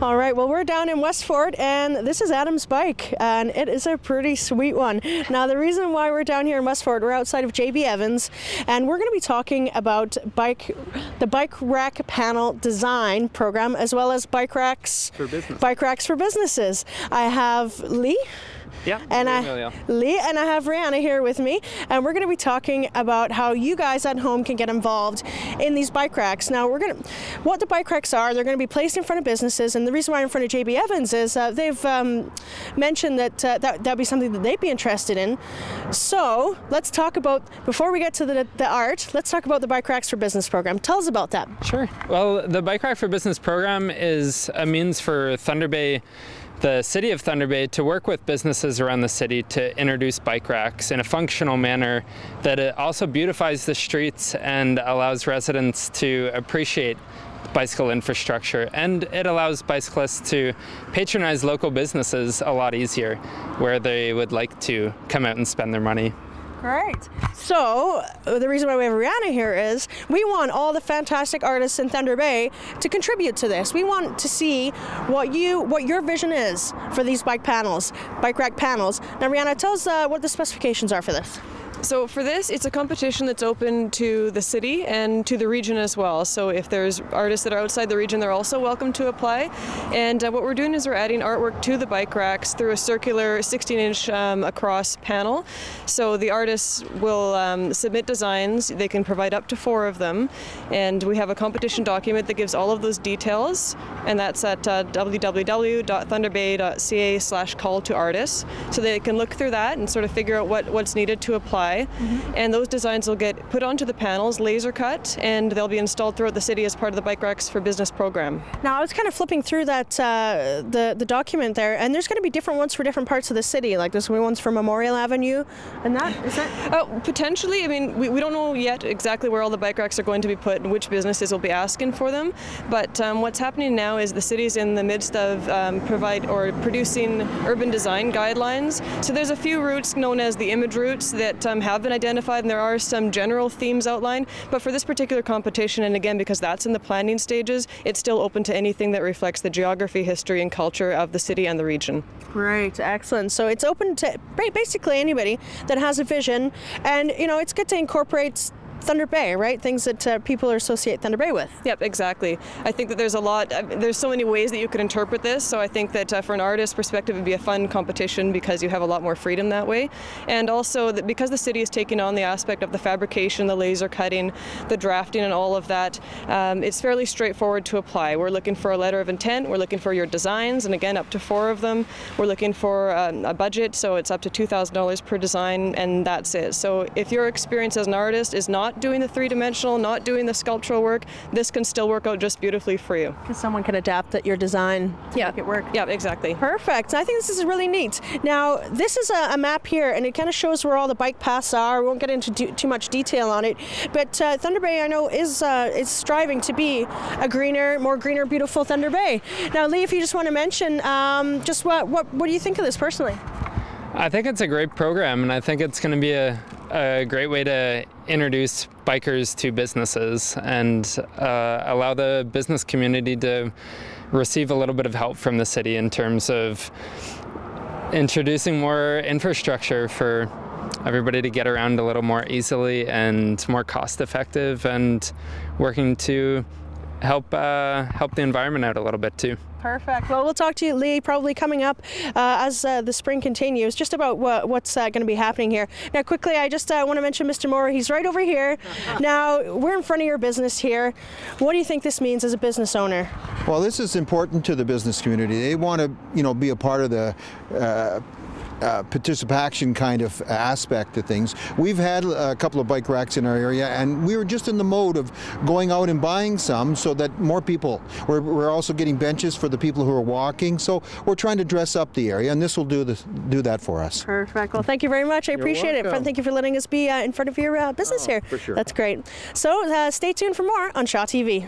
All right, well, we're down in Westford, and this is Adam's bike, and it is a pretty sweet one. Now, the reason why we're down here in Westford, we're outside of JB Evans, and we're going to be talking about the bike rack panel design program, as well as bike racks for businesses. I have Lee. Yeah, Lee and I have Rihanna here with me, and we're going to be talking about how you guys at home can get involved in these bike racks. Now, what the bike racks are, they're going to be placed in front of businesses, and the reason why I'm in front of JB Evans is they've mentioned that that'd be something that they'd be interested in. So let's talk about, before we get to the art, let's talk about the Bike Racks for Business program. Tell us about that. Sure. Well, the Bike Rack for Business program is a means for Thunder Bay, the city of Thunder Bay, to work with businesses around the city to introduce bike racks in a functional manner that it also beautifies the streets and allows residents to appreciate bicycle infrastructure, and it allows bicyclists to patronize local businesses a lot easier where they would like to come out and spend their money. Great. So the reason why we have Rihanna here is we want all the fantastic artists in Thunder Bay to contribute to this. We want to see what your vision is for these bike rack panels. Now, Rihanna, tell us what the specifications are for this. So for this, it's a competition that's open to the city and to the region as well. So if there's artists that are outside the region, they're also welcome to apply. And what we're doing is we're adding artwork to the bike racks through a circular 16-inch across panel. So the artists will submit designs. They can provide up to 4 of them. And we have a competition document that gives all of those details. And that's at www.thunderbay.ca/call-to-artists. So they can look through that and sort of figure out what's needed to apply. And those designs will get put onto the panels, laser cut, and they'll be installed throughout the city as part of the Bike Racks for Business program. Now, I was kind of flipping through that the document there, and there's going to be different ones for different parts of the city. Like there's going to be ones for Memorial Avenue, and is that? Potentially. I mean, we don't know yet exactly where all the bike racks are going to be put and which businesses will be asking for them. But what's happening now is the city's in the midst of producing urban design guidelines. So there's a few routes known as the image routes that have been identified, and there are some general themes outlined, but for this particular competition, and again because that's in the planning stages, it's still open to anything that reflects the geography, history, and culture of the city and the region. Great, excellent. So it's open to basically anybody that has a vision, and it's good to incorporate Thunder Bay, right? Things that people associate Thunder Bay with. Yep, exactly. I think that there's there's so many ways that you could interpret this, so I think that for an artist perspective it would be a fun competition because you have a lot more freedom that way. And also that because the city is taking on the aspect of the fabrication, the laser cutting, the drafting and all of that, it's fairly straightforward to apply. We're looking for a letter of intent, we're looking for your designs, and again up to 4 of them. We're looking for a budget, so it's up to $2,000 per design, and that's it. So if your experience as an artist is not doing the 3-dimensional, not doing the sculptural work, this can still work out just beautifully for you. Because someone can adapt your design to make it work. Yeah, exactly. Perfect. I think this is really neat. Now, this is a map here, and it kind of shows where all the bike paths are. We won't get into too much detail on it, but Thunder Bay, I know, is striving to be a more greener, beautiful Thunder Bay. Now, Lee, if you just want to mention, just what do you think of this personally? I think it's a great program, and I think it's going to be a great way to introduce bikers to businesses and allow the business community to receive a little bit of help from the city in terms of introducing more infrastructure for everybody to get around a little more easily and more cost effective, and working to help the environment out a little bit too. Perfect. Well, we'll talk to you, Lee, probably coming up as the spring continues, just about what's going to be happening here. Now, quickly, I just want to mention Mr. Moore. He's right over here. Now, we're in front of your business here. What do you think this means as a business owner? Well, this is important to the business community. They want to, be a part of the participation kind of aspect to things. We've had a couple of bike racks in our area, and we were just in the mode of going out and buying some so that more people, we're also getting benches for the people who are walking, so we're trying to dress up the area, and this will do that for us. Perfect. Well, thank you very much. I appreciate it. Thank you for letting us be in front of your business here. For sure. That's great. So stay tuned for more on Shaw TV.